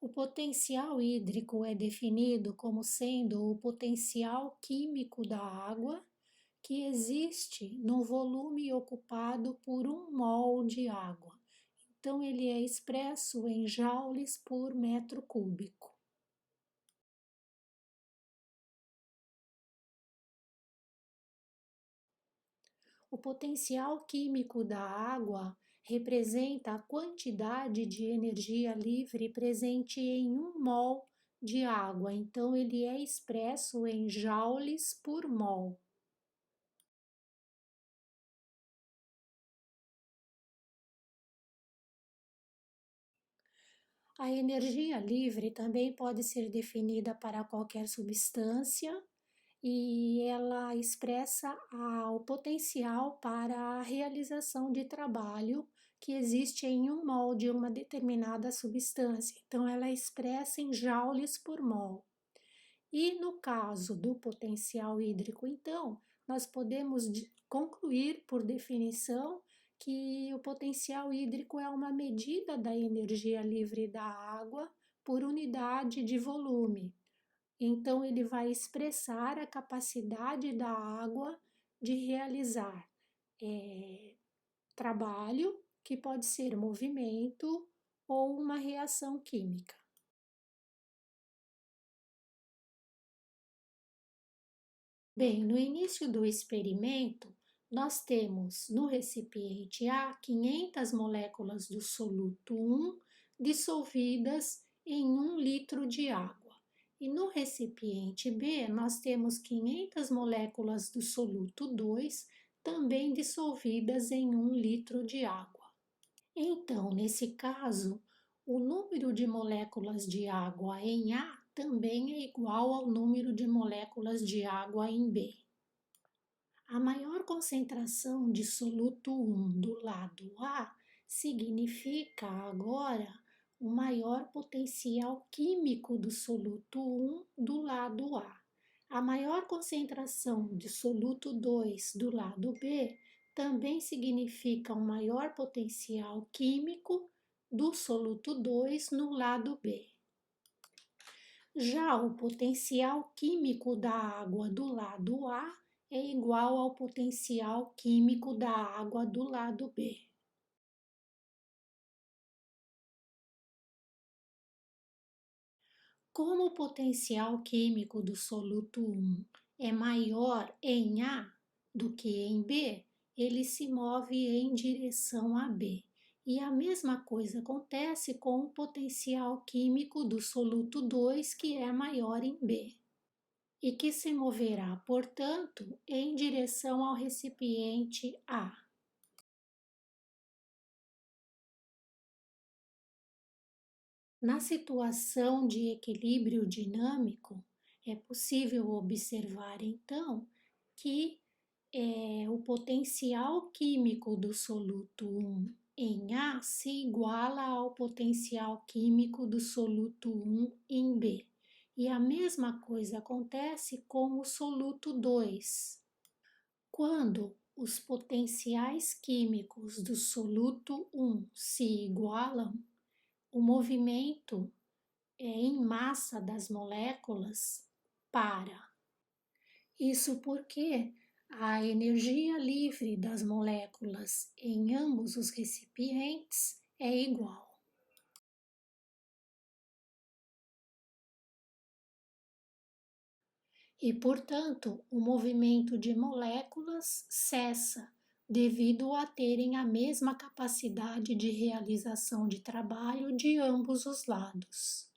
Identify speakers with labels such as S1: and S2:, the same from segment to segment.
S1: O potencial hídrico é definido como sendo o potencial químico da água que existe no volume ocupado por 1 mol de água. Então, ele é expresso em joules por metro cúbico. O potencial químico da água representa a quantidade de energia livre presente em 1 mol de água, então ele é expresso em joules por mol. A energia livre também pode ser definida para qualquer substância e ela expressa o potencial para a realização de trabalho que existe em 1 mol de uma determinada substância. Então, ela é expressa em joules por mol. E no caso do potencial hídrico, então, nós podemos concluir, por definição, que o potencial hídrico é uma medida da energia livre da água por unidade de volume. Então, ele vai expressar a capacidade da água de realizar trabalho, que pode ser movimento ou uma reação química. Bem, no início do experimento, nós temos no recipiente A 500 moléculas do soluto 1 dissolvidas em 1 litro de água. E no recipiente B, nós temos 500 moléculas do soluto 2 também dissolvidas em 1 litro de água. Então, nesse caso, o número de moléculas de água em A também é igual ao número de moléculas de água em B. A maior concentração de soluto 1 do lado A significa agora o maior potencial químico do soluto 1 do lado A. A maior concentração de soluto 2 do lado B também significa um maior potencial químico do soluto 2 no lado B. Já o potencial químico da água do lado A é igual ao potencial químico da água do lado B. Como o potencial químico do soluto 1 é maior em A do que em B, ele se move em direção a B. E a mesma coisa acontece com o potencial químico do soluto 2, que é maior em B, e que se moverá, portanto, em direção ao recipiente A. Na situação de equilíbrio dinâmico, é possível observar então que o potencial químico do soluto 1 em A se iguala ao potencial químico do soluto 1 em B. E a mesma coisa acontece com o soluto 2. Quando os potenciais químicos do soluto 1 se igualam, o movimento em massa das moléculas para. Isso porque a energia livre das moléculas em ambos os recipientes é igual. E, portanto, o movimento de moléculas cessa devido a terem a mesma capacidade de realização de trabalho de ambos os lados.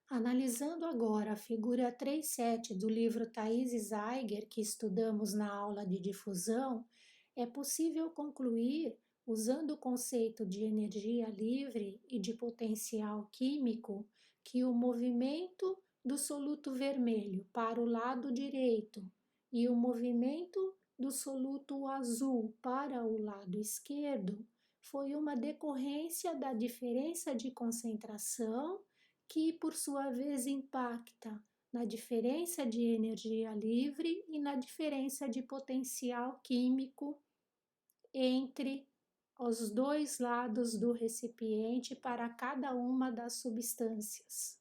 S1: Analisando agora a figura 3.7 do livro Thais Zeiger, que estudamos na aula de difusão, é possível concluir, usando o conceito de energia livre e de potencial químico, que o movimento do soluto vermelho para o lado direito e o movimento do soluto azul para o lado esquerdo foi uma decorrência da diferença de concentração que, por sua vez, impacta na diferença de energia livre e na diferença de potencial químico entre os dois lados do recipiente para cada uma das substâncias.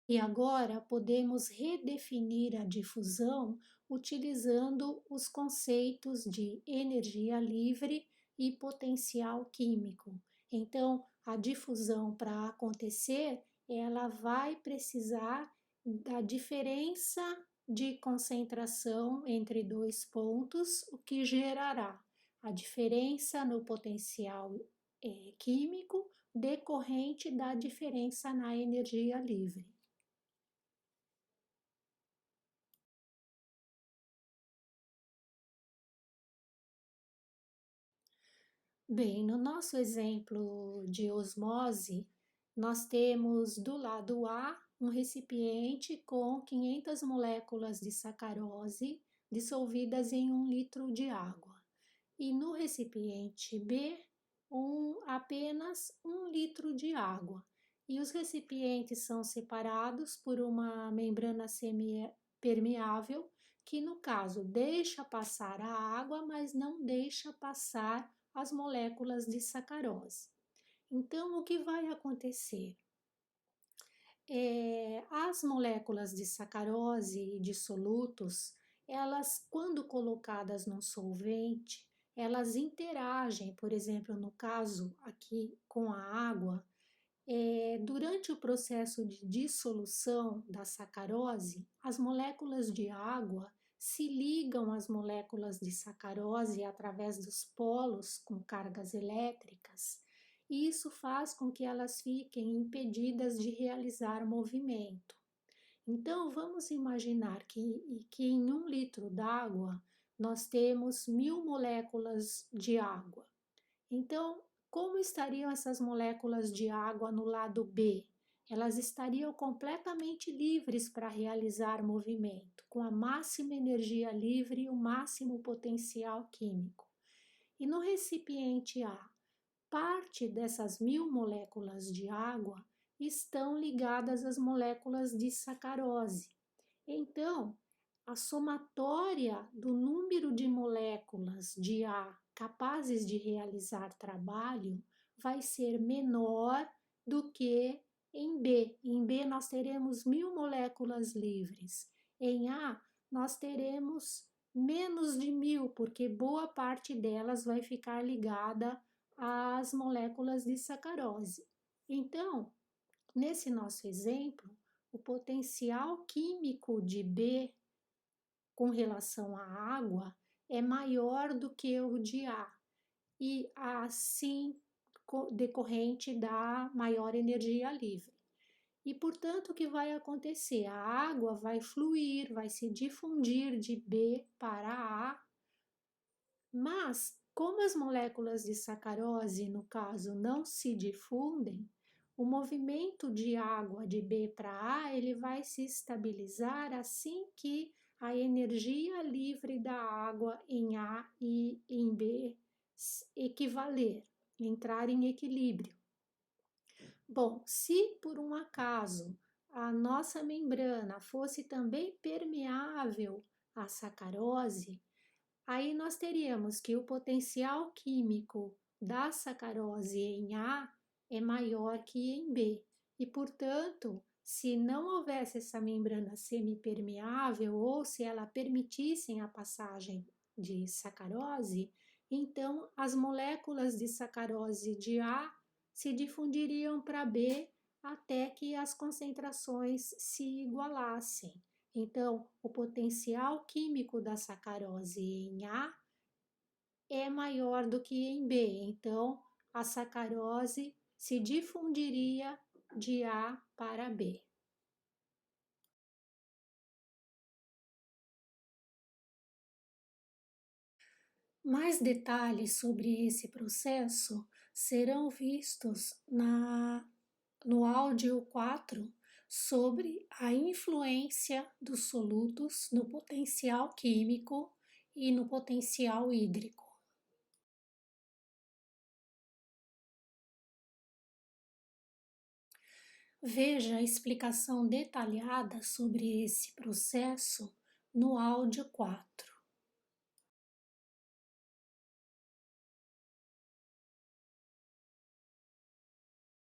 S1: E agora podemos redefinir a difusão utilizando os conceitos de energia livre e potencial químico. Então, a difusão para acontecer, ela vai precisar da diferença de concentração entre dois pontos, o que gerará a diferença no potencial químico decorrente da diferença na energia livre. Bem, no nosso exemplo de osmose, nós temos do lado A um recipiente com 500 moléculas de sacarose dissolvidas em 1 litro de água. E no recipiente B, apenas 1 litro de água. E os recipientes são separados por uma membrana semipermeável, que no caso deixa passar a água, mas não deixa passar as moléculas de sacarose. Então, o que vai acontecer? As moléculas de sacarose e de solutos, elas, quando colocadas num solvente, elas interagem, por exemplo, no caso aqui com a água, durante o processo de dissolução da sacarose, as moléculas de água se ligam às moléculas de sacarose através dos polos com cargas elétricas, e isso faz com que elas fiquem impedidas de realizar movimento. Então, vamos imaginar que em 1 litro d'água nós temos 1.000 moléculas de água. Então, como estariam essas moléculas de água no lado B? Elas estariam completamente livres para realizar movimento, com a máxima energia livre e o máximo potencial químico. E no recipiente A, parte dessas 1.000 moléculas de água estão ligadas às moléculas de sacarose. Então, a somatória do número de moléculas de A capazes de realizar trabalho vai ser menor do que em B. Em B, nós teremos 1.000 moléculas livres. Em A, nós teremos menos de 1.000, porque boa parte delas vai ficar ligada às moléculas de sacarose. Então, nesse nosso exemplo, o potencial químico de B com relação à água é maior do que o de A, e assim decorrente da maior energia livre. E portanto, o que vai acontecer? A água vai fluir, vai se difundir de B para A, mas como as moléculas de sacarose, no caso, não se difundem, o movimento de água de B para A ele vai se estabilizar assim que a energia livre da água em A e em B equivaler, entrar em equilíbrio. Bom, se por um acaso a nossa membrana fosse também permeável à sacarose, aí nós teríamos que o potencial químico da sacarose em A é maior que em B. E, portanto, se não houvesse essa membrana semipermeável ou se ela permitissem a passagem de sacarose, então as moléculas de sacarose de A se difundiriam para B até que as concentrações se igualassem. Então, o potencial químico da sacarose em A é maior do que em B. Então, a sacarose se difundiria de A para B. Mais detalhes sobre esse processo serão vistos no áudio 4 sobre a influência dos solutos no potencial químico e no potencial hídrico. Veja a explicação detalhada sobre esse processo no áudio 4.